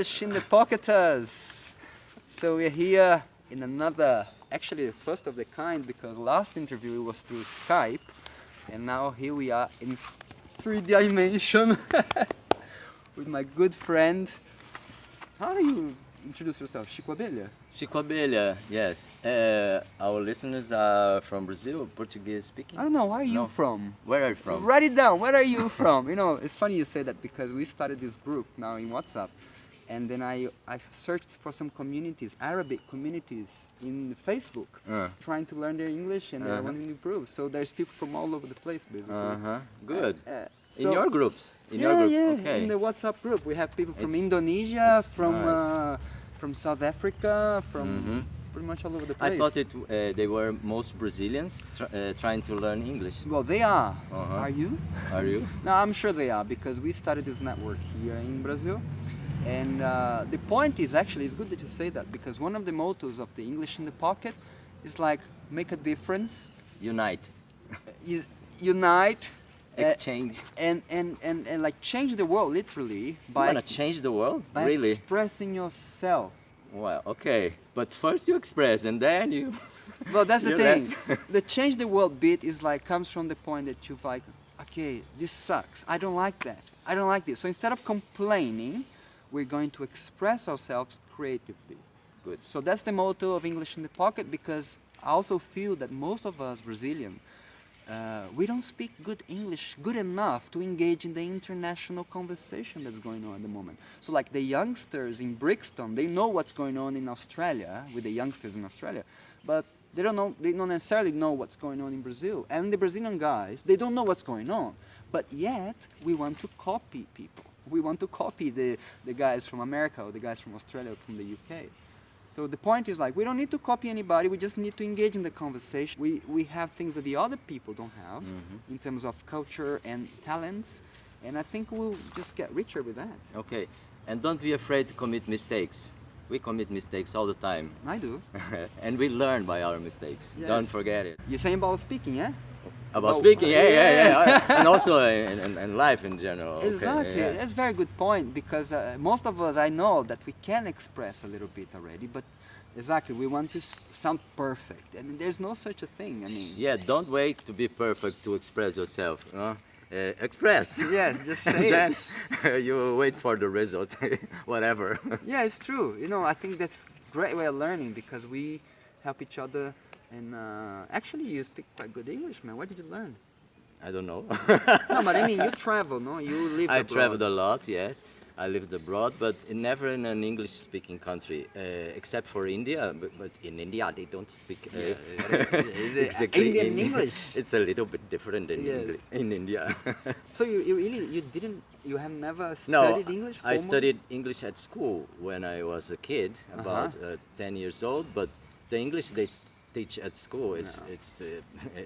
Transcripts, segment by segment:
English in the Pocketers. So we're here in another, actually the first of the kind, because last interview was through Skype, and now here we are in 3 dimension with my good friend. How do you introduce yourself? Chico Abelha? Chico Abelha, yes. Our listeners are from Brazil, Portuguese speaking. I don't know, where are you No. from? Where are you from? Write it down, where are you from? You know, it's funny you say that because we started this group now in WhatsApp, and then I've searched for some communities, Arabic communities in Facebook, trying to learn their English, and they're wanting to improve. So there's people from all over the place, basically. Good. So in your groups? In yeah, your group? yeah, Okay. in the WhatsApp group. We have people from It's- Indonesia, it's from nice. from South Africa, from pretty much all over the place. I thought they were most Brazilians trying to learn English. Well, they are. Uh-huh. Are you? Are you? No, I'm sure they are, because we started this network here in Brazil. And the point is, actually, it's good that you say that, because one of the mottos of the English in the Pocket is like, make a difference, Unite. unite, Exchange. and like change the world, literally, You by, wanna change the world? by Really? expressing yourself. Well, okay. But first you express and then you... Well, that's the You thing. The change the world bit is like, comes from the point that you've like, okay, this sucks. I don't like that. I don't like this. So instead of complaining, we're going to express ourselves creatively. Good. So that's the motto of English in the Pocket, because I also feel that most of us Brazilian, we don't speak good English good enough to engage in the international conversation that's going on at the moment. So like the youngsters in Brixton, they know what's going on in Australia, with the youngsters in Australia, but they don't necessarily know what's going on in Brazil. And the Brazilian guys, they don't know what's going on. But yet, we want to copy people. We want to copy the guys from America, or the guys from Australia, or from the UK. So the point is like, we don't need to copy anybody, we just need to engage in the conversation. We have things that the other people don't have in terms of culture and talents, and I think we'll just get richer with that. Okay. And don't be afraid to commit mistakes. We commit mistakes all the time. I do. And we learn by our mistakes. Yes. Don't forget it. You're saying about speaking, yeah? About Oh, speaking, yeah. yeah. And also in life in general. Okay, Exactly, yeah. that's a very good point, because most of us, I know that we can express a little bit already, but exactly, we want to sound perfect, and there's no such a thing, I mean. Yeah, don't wait to be perfect to express yourself. Express. Yes, just say Then it. you wait for the result, whatever. Yeah, it's true. You know, I think that's a great way of learning, because we help each other, and actually you speak quite good English, man. Where did you learn? I don't know. No, but I mean, you travel, no? You live I abroad. traveled a lot, yes. I lived abroad, but never in an English-speaking country, except for India. But in India, they don't speak Is it exactly Indian English? It's a little bit different in, Yes. in India. So you really, you have never No, studied English? I formally? studied English at school when I was a kid, about 10 years old. But the English they teach at school, it's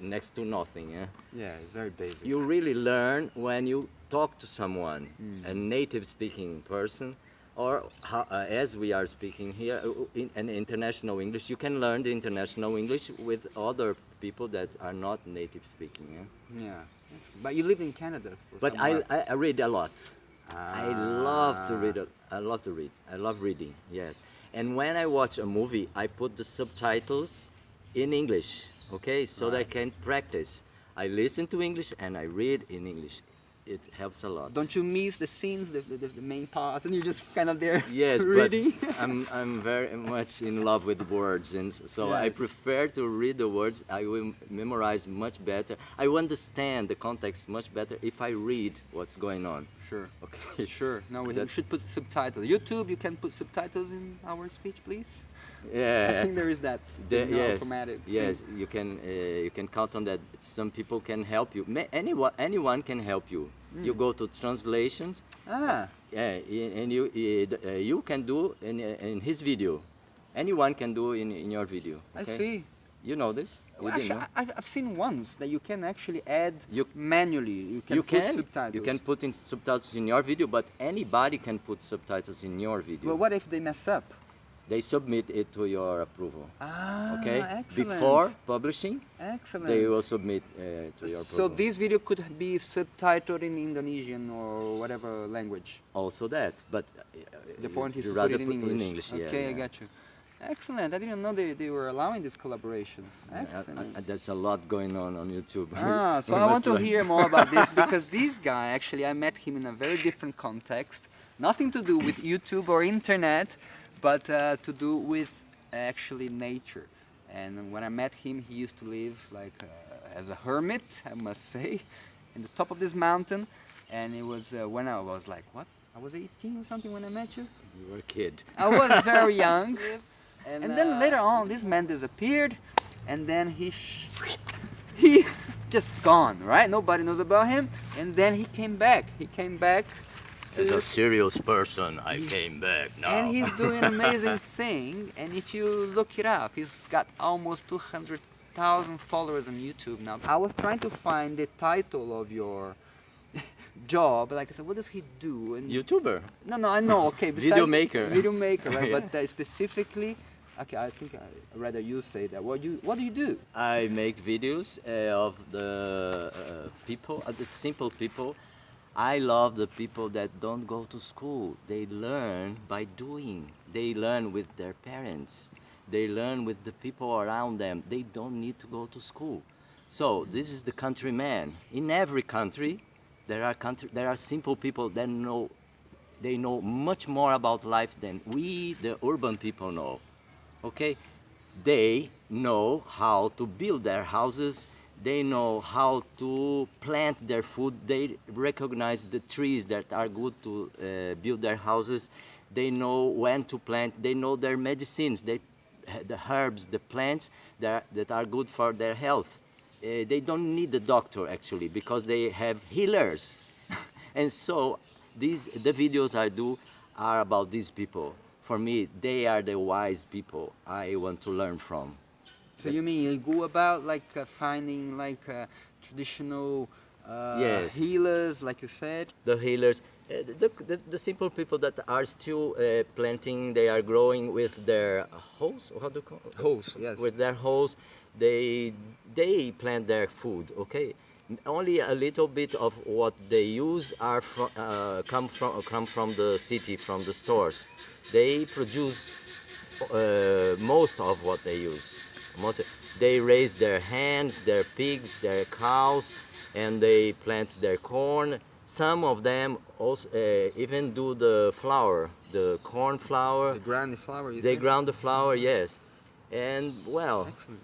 next to nothing. Yeah? Yeah, it's very basic. You really learn when you talk to someone, a native speaking person, or as we are speaking here, in an international English. You can learn the international English with other people that are not native speaking. Yeah? Yeah, but you live in Canada. For But some while. I read a lot. I love to read. I love to read. I love reading. Yes. And when I watch a movie, I put the subtitles in English. Okay, so that I can practice. I listen to English and I read in English. It helps a lot. Don't you miss the scenes, the main parts, and you're just kind of there Yes, reading? but I'm very much in love with words, and so I Yes. prefer to read the words. I will memorize much better. I will understand the context much better if I read what's going on. Sure. Okay. Sure. No, we That's- should put subtitles. YouTube, you can put subtitles in our speech, please. Yeah. I think there is that. Yes, automatic. yes, you can count on that. Some people can help you. Anyone can help you. You go to translations, Ah, and you can do in his video. Anyone can do in your video. I okay? see. You know this? You Well, didn't actually, know? I've seen ones that you can actually add You- manually. You can You put can. subtitles. You can put in subtitles in your video, but anybody can put subtitles in your video. Well, what if they mess up? They submit it to your approval. Ah, Okay? excellent. Before publishing, Excellent. they will submit to your So approval. this video could be subtitled in Indonesian or whatever language. Also that, but The point is you to put rather it in English. yeah, Okay, I yeah. got you. Excellent. I didn't know they were allowing these collaborations. Excellent. There's a lot going on YouTube. Ah, so We I want must to learn. hear more about this because this guy, actually, I met him in a very different context. Nothing to do with YouTube or internet, but to do with actually nature. And when I met him, he used to live like as a hermit, I must say, in the top of this mountain. And it was when I was like, what? I was 18 or something when I met you. You were a kid. I was very young. And then later on, this man disappeared, and then he just gone, right? Nobody knows about him. And then he came back. He came back. As a serious person, I came back now. And he's doing an amazing thing. And if you look it up, he's got almost 200,000 followers on YouTube now. I was trying to find the title of your job. Like I said, what does he do? And YouTuber. no, I know. Okay, Video maker. Video maker, right? Yeah. But specifically, okay, I think I'd rather you say that. What do you do? I make videos of the people, the simple people. I love the people that don't go to school. They learn by doing. They learn with their parents. They learn with the people around them. They don't need to go to school. So this is the countryman. In every country, there are simple people that they know much more about life than we, the urban people, know. Okay? They know how to build their houses. They know how to plant their food. They recognize the trees that are good to build their houses. They know when to plant. They know their medicines, the herbs, the plants that are good for their health. They don't need a doctor actually because they have healers. And so the videos I do are about these people. For me, they are the wise people I want to learn from. So you mean you go about like finding like traditional Yes. healers, like you said? The healers, the simple people that are still planting, they are growing with their hoes, how do you call it? Hoes, yes. With their hoes, they plant their food, okay? Only a little bit of what they use come from the city, from the stores. They produce most of what they use. They raise their hens, their pigs, their cows, and they plant their corn. Some of them also even do the flour, the corn flour. The ground flower, you They said? ground the flour, yes. And well, Excellent.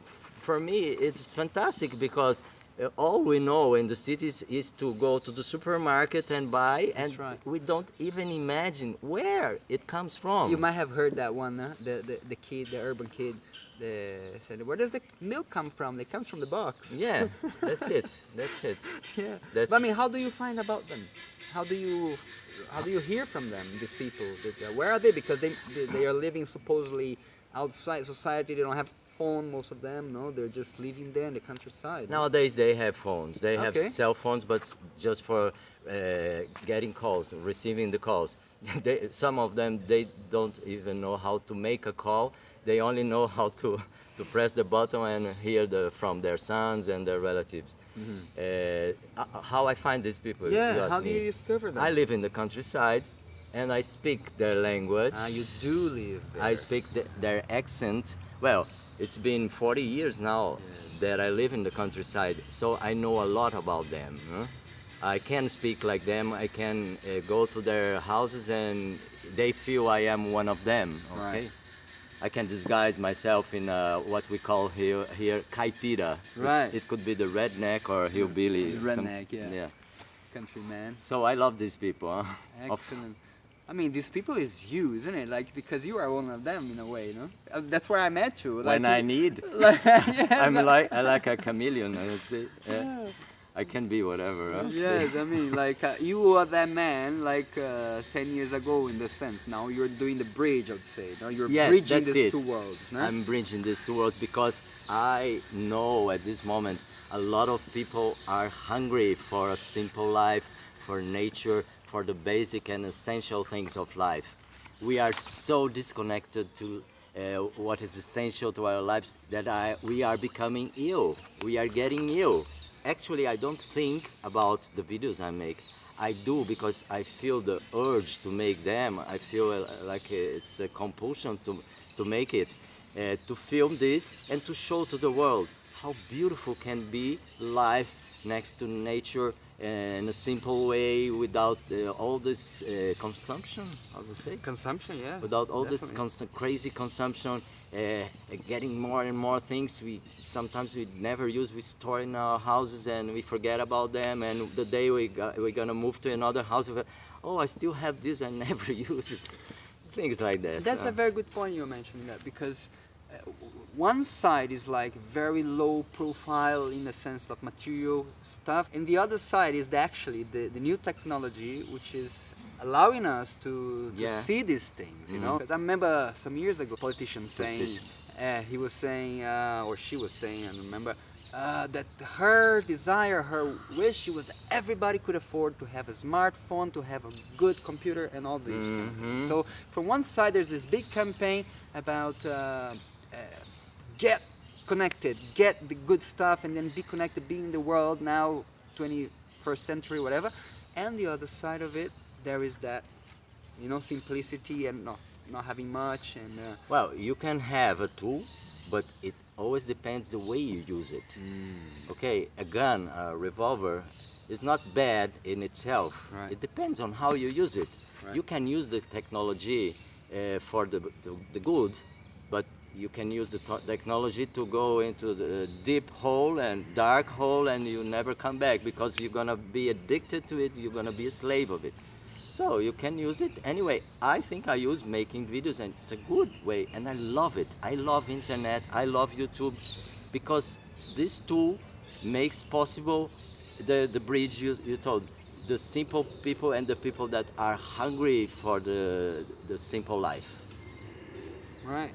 for me, it's fantastic because all we know in the cities is to go to the supermarket and buy, and That's right. we don't even imagine where it comes from. You might have heard that one, huh? The kid, the urban kid, said, where does the milk come from? It comes from the box. Yeah, that's it. That's it. Yeah. That's- But I mean, how do you find about them? How do you hear from them? These people, where are they? Because they are living supposedly outside society. They don't have phone. Most of them, no, they're just living there in the countryside. Nowadays they have phones. They have Okay. cell phones, but just for getting calls, receiving the calls. Some of them, they don't even know how to make a call. They only know how to press the button and hear from their sons and their relatives. How I find these people? if you Yeah. ask How do me. you discover them? I live in the countryside, and I speak their language. You do live there. I speak their accent. Well, it's been 40 years now that I live in the countryside, so I know a lot about them. Huh? I can speak like them. I can go to their houses, and they feel I am one of them. Okay. Right. I can disguise myself in what we call here caipira. Right. It could be the redneck or hillbilly. Redneck, yeah. Countryman. So I love these people. Huh? Excellent. I mean, these people is you, isn't it? Like, because you are one of them in a way, no? That's where I met you. When I need, Like, yes, I like a chameleon. I would say. I can be whatever. Huh? Yes, I mean, like, you are that man, like, 10 years ago in the sense. Now you're doing the bridge, I would say. Now you're Yes, bridging that's these it. two worlds, no? I'm bridging these two worlds because I know at this moment a lot of people are hungry for a simple life, for nature, for the basic and essential things of life. We are so disconnected what is essential to our lives, that we are becoming ill. We are getting ill. Actually, I don't think about the videos I make. I do because I feel the urge to make them. I feel like it's a compulsion to make it, to film this and to show to the world how beautiful can be life next to nature in a simple way, without all this consumption, how to say? Consumption, yeah. Without all definitely. this crazy consumption, getting more and more things we sometimes we never use, we store in our houses and we forget about them, and the day we're gonna move to another house, oh, I still have this, I never use it. Things like that. That's a very good point you mentioned that, because one side is like very low profile in the sense of material stuff, and the other side is actually the new technology, which is allowing us to Yeah. see these things, you know. Because I remember some years ago, a politician saying, Politician. he was saying, or she was saying, I remember, that her desire, her wish was that everybody could afford to have a smartphone, to have a good computer, and all these kind of things. So from one side, there's this big campaign about get connected, get the good stuff, and then be connected, be in the world now, 21st century, whatever. And the other side of it, there is that, you know, simplicity and not having much, and Well, you can have a tool, but it always depends the way you use it. Okay, a gun, a revolver is not bad in itself. Right. It depends on how you use it. Right. You can use the technology for the good, but you can use the technology to go into the deep hole and dark hole, and you never come back because you're gonna be addicted to it. You're gonna be a slave of it. So you can use it anyway. I think I use making videos, and it's a good way, and I love it. I love internet. I love YouTube, because this tool makes possible the bridge you told, the simple people and the people that are hungry for the simple life. right.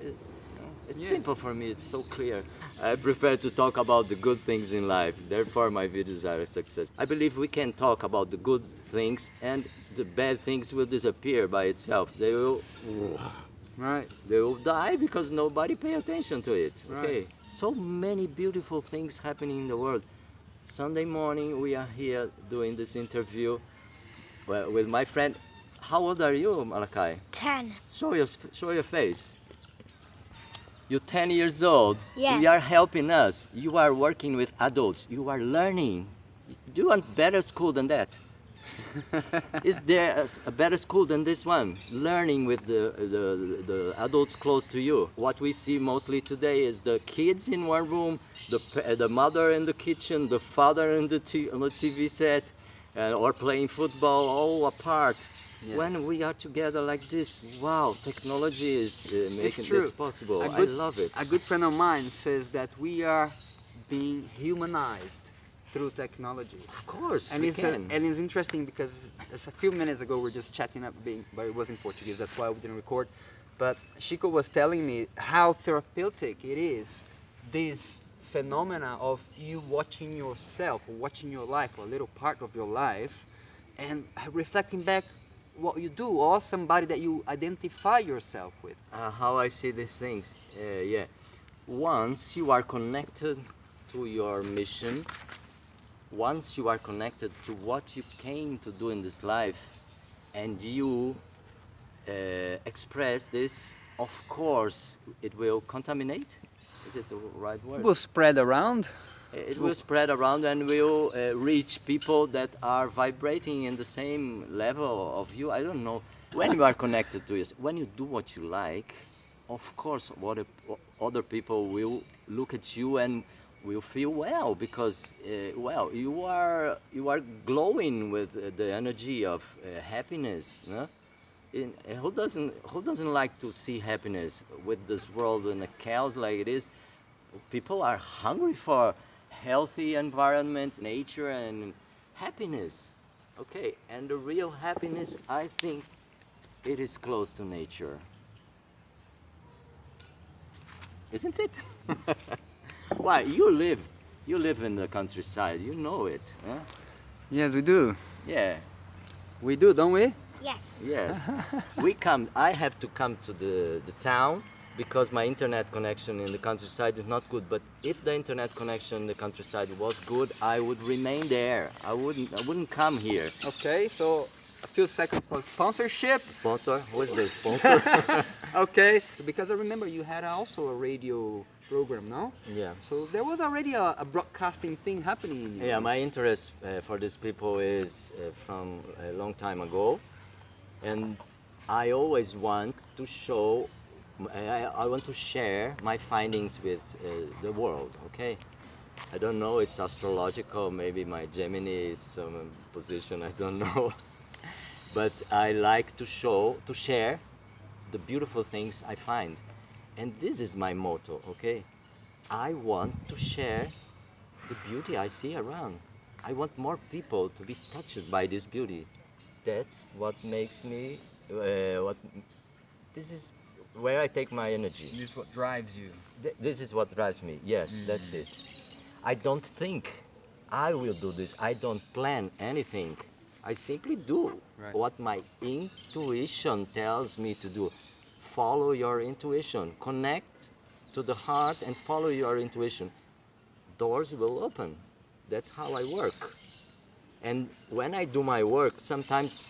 It's Yeah. simple for me, it's so clear. I prefer to talk about the good things in life, therefore my videos are a success. I believe we can talk about the good things and the bad things will disappear by itself. They will die because nobody pay attention to it. Okay. Right. So many beautiful things happening in the world. Sunday morning we are here doing this interview with my friend. How old are you, Malakai? 10. Show your face. You're 10 years old. Yes. You are helping us. You are working with adults. You are learning. Do you want better school than that? Is there a better school than this one? Learning with the adults close to you. What we see mostly today is the kids in one room, the mother in the kitchen, the father on the TV set, or playing football, all apart. Yes. When we are together like this, wow, technology is making true. this possible. A I good- love it. A good friend of mine says that we are being humanized through technology. Of course, And we it's can. and it's interesting because a few minutes ago we were just chatting up, but it was in Portuguese, that's why we didn't record. But Chico was telling me how therapeutic it is, this phenomena of you watching yourself, or watching your life, or a little part of your life, and reflecting back what you do, or somebody that you identify yourself with. How I see these things, yeah. Once you are connected to your mission, once you are connected to what you came to do in this life, and you express this, of course, it will contaminate. Is it the right word? It will spread around. It will spread around and will reach people that are vibrating in the same level of you. I don't know. When you are connected to it, when you do what you like, of course, other people will look at you and will feel well, because well, you are glowing with the energy of happiness. No? Who doesn't like to see happiness with this world in a chaos like it is? People are hungry for healthy environment, nature, and happiness. Okay, and the real happiness, I think, it is close to nature. Isn't it? Why, you live in the countryside, you know it. Huh? Yes, we do. Yeah, We do, don't we? Yes. yes. I have to come to the town because my internet connection in the countryside is not good. But if the internet connection in the countryside was good, I would remain there. I wouldn't come here. Okay, so a few seconds for sponsorship. Sponsor? Who is the sponsor? Okay, because I remember you had also a radio program, no? Yeah. So there was already a broadcasting thing happening in you. Yeah, my interest for these people is from a long time ago, and I always want to show, I want to share my findings with the world. Okay, I don't know, it's astrological. Maybe my Gemini is some position. I don't know, but I like to share the beautiful things I find, and this is my motto. Okay, I want to share the beauty I see around. I want more people to be touched by this beauty. That's what makes me, this is where I take my energy. This is what drives you. This is what drives me. Yes, that's it. I don't think I will do this. I don't plan anything. I simply do Right. what my intuition tells me to do. Follow your intuition. Connect to the heart and follow your intuition. Doors will open. That's how I work. And when I do my work, sometimes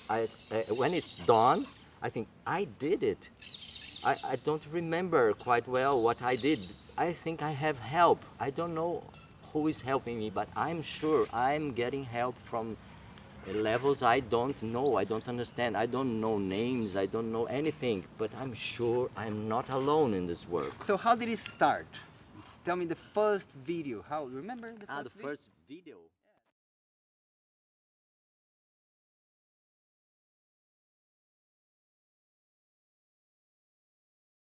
when it's done, I think I did it. I don't remember quite well what I did. I think I have help. I don't know who is helping me, but I'm sure I'm getting help from levels I don't know, I don't understand, I don't know names, I don't know anything, but I'm sure I'm not alone in this work. So how did it start? Tell me the first video. How remember the first The video? first video.